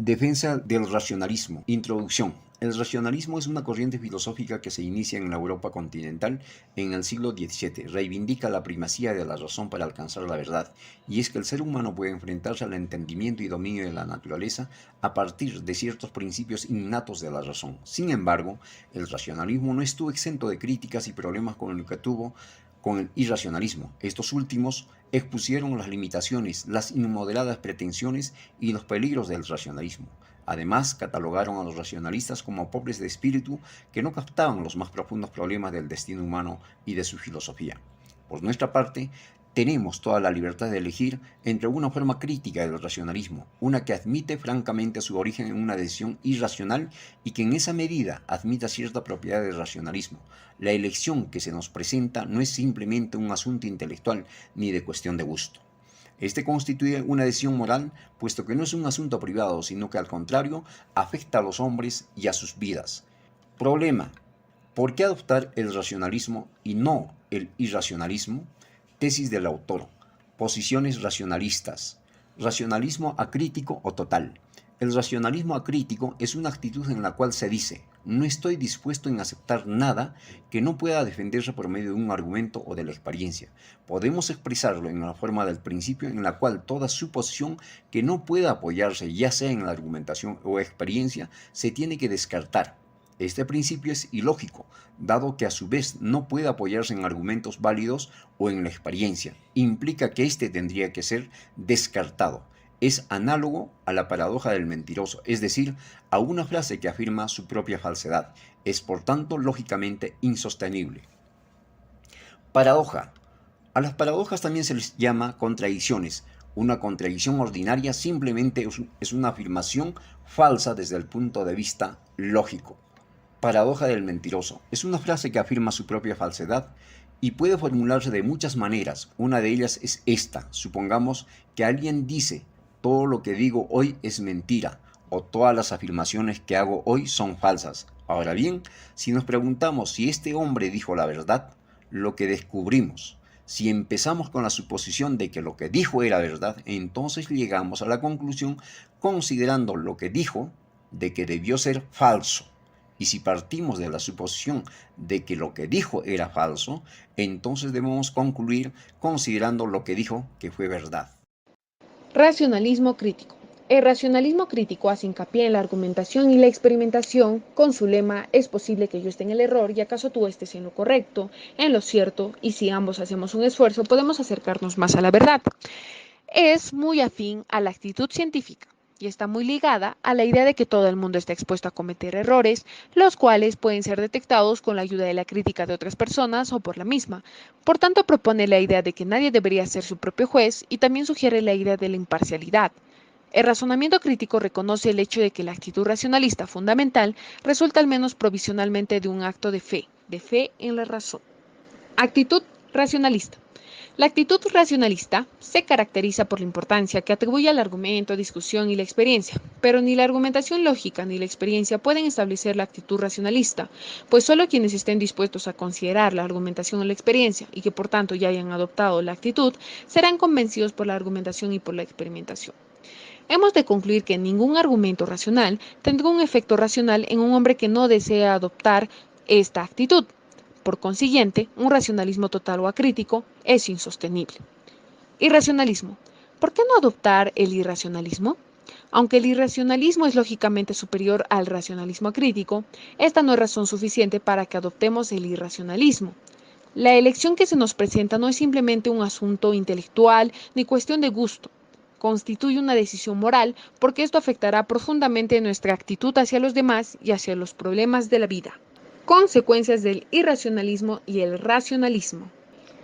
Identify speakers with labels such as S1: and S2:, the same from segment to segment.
S1: Defensa del racionalismo. Introducción. El racionalismo es una corriente filosófica que se inicia en la Europa continental en el siglo XVII. Reivindica la primacía de la razón para alcanzar la verdad, y es que el ser humano puede enfrentarse al entendimiento y dominio de la naturaleza a partir de ciertos principios innatos de la razón. Sin embargo, el racionalismo no estuvo exento de críticas y problemas con lo que tuvo con el irracionalismo. Estos últimos expusieron las limitaciones, las inmoderadas pretensiones y los peligros del racionalismo. Además, catalogaron a los racionalistas como pobres de espíritu que no captaban los más profundos problemas del destino humano y de su filosofía. Por nuestra parte, tenemos toda la libertad de elegir entre una forma crítica del racionalismo, una que admite francamente su origen en una decisión irracional y que en esa medida admita cierta propiedad del racionalismo. La elección que se nos presenta no es simplemente un asunto intelectual ni de cuestión de gusto. Este constituye una decisión moral, puesto que no es un asunto privado, sino que al contrario afecta a los hombres y a sus vidas. Problema: ¿por qué adoptar el racionalismo y no el irracionalismo? Tesis del autor. Posiciones racionalistas. Racionalismo acrítico o total. El racionalismo acrítico es una actitud en la cual se dice: no estoy dispuesto en aceptar nada que no pueda defenderse por medio de un argumento o de la experiencia. Podemos expresarlo en la forma del principio en la cual toda suposición que no pueda apoyarse ya sea en la argumentación o experiencia se tiene que descartar. Este principio es ilógico, dado que a su vez no puede apoyarse en argumentos válidos o en la experiencia. Implica que éste tendría que ser descartado. Es análogo a la paradoja del mentiroso, es decir, a una frase que afirma su propia falsedad. Es por tanto lógicamente insostenible. Paradoja. A las paradojas también se les llama contradicciones. Una contradicción ordinaria simplemente es una afirmación falsa desde el punto de vista lógico. Paradoja del mentiroso. Es una frase que afirma su propia falsedad y puede formularse de muchas maneras. Una de ellas es esta. Supongamos que alguien dice: todo lo que digo hoy es mentira, o todas las afirmaciones que hago hoy son falsas. Ahora bien, si nos preguntamos si este hombre dijo la verdad, lo que descubrimos, si empezamos con la suposición de que lo que dijo era verdad, entonces llegamos a la conclusión, considerando lo que dijo, de que debió ser falso. Y si partimos de la suposición de que lo que dijo era falso, entonces debemos concluir considerando lo que dijo que fue verdad.
S2: Racionalismo crítico. El racionalismo crítico hace hincapié en la argumentación y la experimentación con su lema: es posible que yo esté en el error y acaso tú estés en lo correcto, en lo cierto, y si ambos hacemos un esfuerzo podemos acercarnos más a la verdad. Es muy afín a la actitud científica y está muy ligada a la idea de que todo el mundo está expuesto a cometer errores, los cuales pueden ser detectados con la ayuda de la crítica de otras personas o por la misma. Por tanto, propone la idea de que nadie debería ser su propio juez y también sugiere la idea de la imparcialidad. El razonamiento crítico reconoce el hecho de que la actitud racionalista fundamental resulta al menos provisionalmente de un acto de fe en la razón. Actitud racionalista. La actitud racionalista se caracteriza por la importancia que atribuye al argumento, discusión y la experiencia, pero ni la argumentación lógica ni la experiencia pueden establecer la actitud racionalista, pues solo quienes estén dispuestos a considerar la argumentación o la experiencia y que por tanto ya hayan adoptado la actitud, serán convencidos por la argumentación y por la experimentación. Hemos de concluir que ningún argumento racional tendrá un efecto racional en un hombre que no desea adoptar esta actitud. Por consiguiente, un racionalismo total o acrítico es insostenible. Irracionalismo. ¿Por qué no adoptar el irracionalismo? Aunque el irracionalismo es lógicamente superior al racionalismo acrítico, esta no es razón suficiente para que adoptemos el irracionalismo. La elección que se nos presenta no es simplemente un asunto intelectual ni cuestión de gusto. Constituye una decisión moral porque esto afectará profundamente nuestra actitud hacia los demás y hacia los problemas de la vida. Consecuencias del irracionalismo y el racionalismo.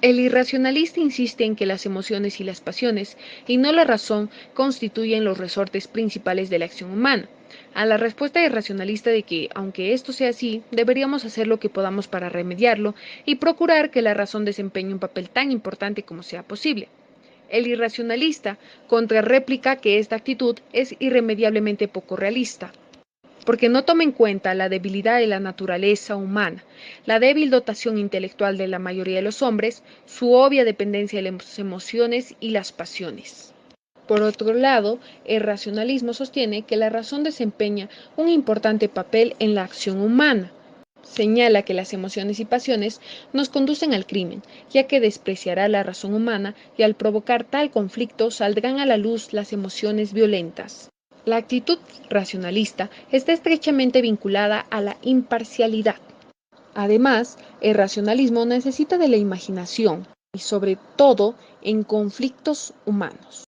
S2: El irracionalista insiste en que las emociones y las pasiones, y no la razón, constituyen los resortes principales de la acción humana. A la respuesta irracionalista de que, aunque esto sea así, deberíamos hacer lo que podamos para remediarlo y procurar que la razón desempeñe un papel tan importante como sea posible. El irracionalista contrarréplica que esta actitud es irremediablemente poco realista, porque no toma en cuenta la debilidad de la naturaleza humana, la débil dotación intelectual de la mayoría de los hombres, su obvia dependencia de las emociones y las pasiones. Por otro lado, el racionalismo sostiene que la razón desempeña un importante papel en la acción humana. Señala que las emociones y pasiones nos conducen al crimen, ya que despreciará la razón humana y al provocar tal conflicto saldrán a la luz las emociones violentas. La actitud racionalista está estrechamente vinculada a la imparcialidad. Además, el racionalismo necesita de la imaginación y sobre todo en conflictos humanos.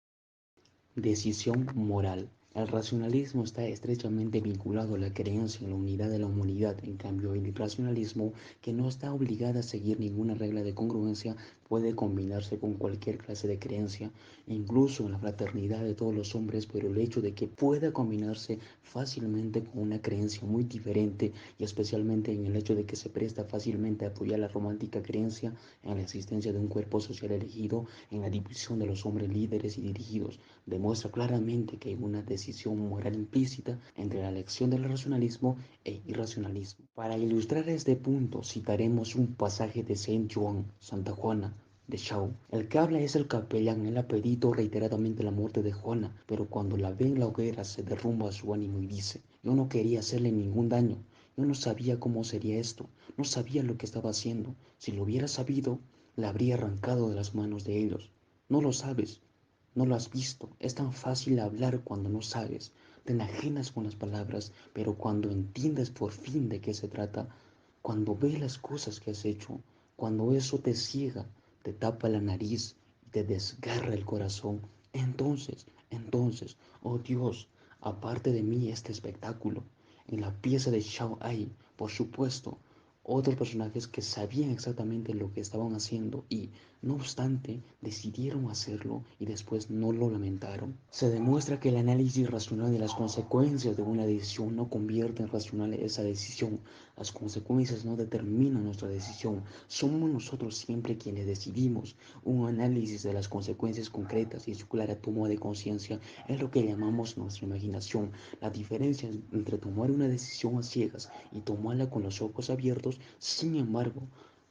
S3: Decisión moral. El racionalismo está estrechamente vinculado a la creencia en la unidad de la humanidad. En cambio, el irracionalismo, que no está obligado a seguir ninguna regla de congruencia, puede combinarse con cualquier clase de creencia, incluso en la fraternidad de todos los hombres, pero el hecho de que pueda combinarse fácilmente con una creencia muy diferente, y especialmente en el hecho de que se presta fácilmente a apoyar la romántica creencia en la existencia de un cuerpo social elegido, en la división de los hombres líderes y dirigidos, demuestra claramente que hay una decisión moral implícita entre la elección del racionalismo e irracionalismo. Para ilustrar este punto, citaremos un pasaje de Saint Juan, Santa Juana, de Shaw. El que habla es el capellán. Él ha pedido reiteradamente la muerte de Juana, pero cuando la ve en la hoguera se derrumba su ánimo y dice: yo no quería hacerle ningún daño, yo no sabía cómo sería esto, no sabía lo que estaba haciendo. Si lo hubiera sabido, la habría arrancado de las manos de ellos. No lo sabes, no lo has visto. Es tan fácil hablar cuando no sabes. Te enajenas con las palabras, pero cuando entiendes por fin de qué se trata, cuando ves las cosas que has hecho, cuando eso te ciega, te tapa la nariz y te desgarra el corazón, entonces, oh Dios, aparte de mí este espectáculo. En la pieza de Shao hay, por supuesto, otros personajes que sabían exactamente lo que estaban haciendo y, no obstante, decidieron hacerlo y después no lo lamentaron. Se demuestra que el análisis racional de las consecuencias de una decisión no convierte en racional esa decisión. Las consecuencias no determinan nuestra decisión. Somos nosotros siempre quienes decidimos. Un análisis de las consecuencias concretas y su clara toma de conciencia es lo que llamamos nuestra imaginación. La diferencia entre tomar una decisión a ciegas y tomarla con los ojos abiertos, sin embargo,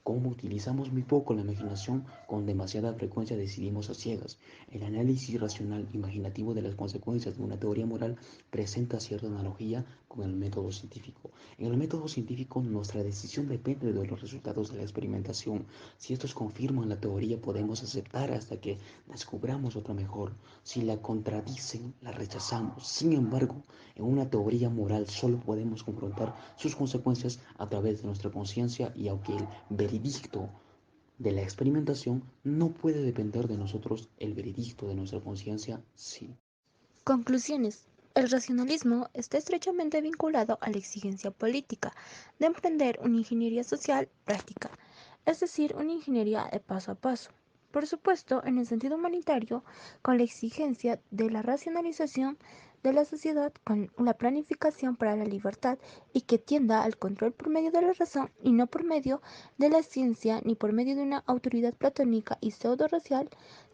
S3: como utilizamos muy poco la imaginación, con demasiada frecuencia decidimos a ciegas. El análisis racional imaginativo de las consecuencias de una teoría moral presenta cierta analogía con el método científico. En el método científico, nuestra decisión depende de los resultados de la experimentación. Si estos confirman la teoría, podemos aceptar hasta que descubramos otra mejor. Si la contradicen, la rechazamos. Sin embargo, en una teoría moral solo podemos confrontar sus consecuencias a través de nuestra conciencia, y aunque el veredicto de la experimentación no puede depender de nosotros, el veredicto de nuestra conciencia sí.
S4: Conclusiones. El racionalismo está estrechamente vinculado a la exigencia política de emprender una ingeniería social práctica, es decir, una ingeniería de paso a paso. Por supuesto, en el sentido humanitario, con la exigencia de la racionalización de la sociedad, con la planificación para la libertad y que tienda al control por medio de la razón y no por medio de la ciencia ni por medio de una autoridad platónica y pseudo-racial,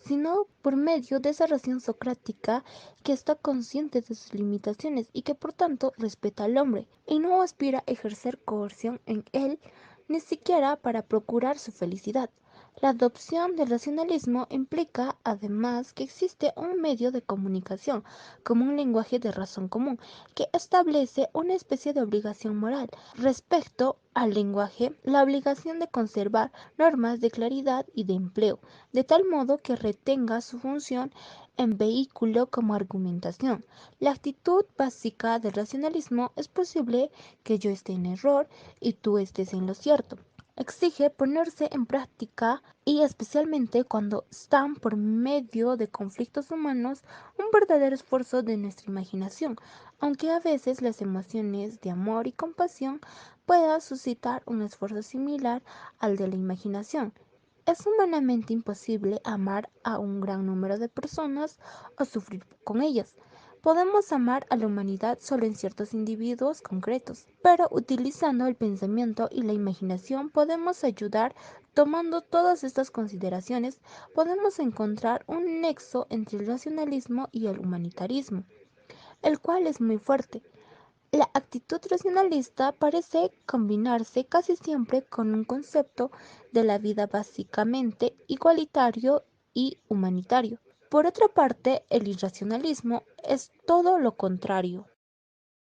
S4: sino por medio de esa razón socrática que está consciente de sus limitaciones y que por tanto respeta al hombre y no aspira a ejercer coerción en él, ni siquiera para procurar su felicidad. La adopción del racionalismo implica además que existe un medio de comunicación, como un lenguaje de razón común, que establece una especie de obligación moral respecto al lenguaje, la obligación de conservar normas de claridad y de empleo, de tal modo que retenga su función en vehículo como argumentación. La actitud básica del racionalismo: es posible que yo esté en error y tú estés en lo cierto. Exige ponerse en práctica y especialmente cuando están por medio de conflictos humanos, un verdadero esfuerzo de nuestra imaginación, aunque a veces las emociones de amor y compasión puedan suscitar un esfuerzo similar al de la imaginación. Es humanamente imposible amar a un gran número de personas o sufrir con ellas. Podemos amar a la humanidad solo en ciertos individuos concretos, pero utilizando el pensamiento y la imaginación podemos ayudar. Tomando todas estas consideraciones, podemos encontrar un nexo entre el racionalismo y el humanitarismo, el cual es muy fuerte. La actitud racionalista parece combinarse casi siempre con un concepto de la vida básicamente igualitario y humanitario. Por otra parte, el irracionalismo es todo lo contrario.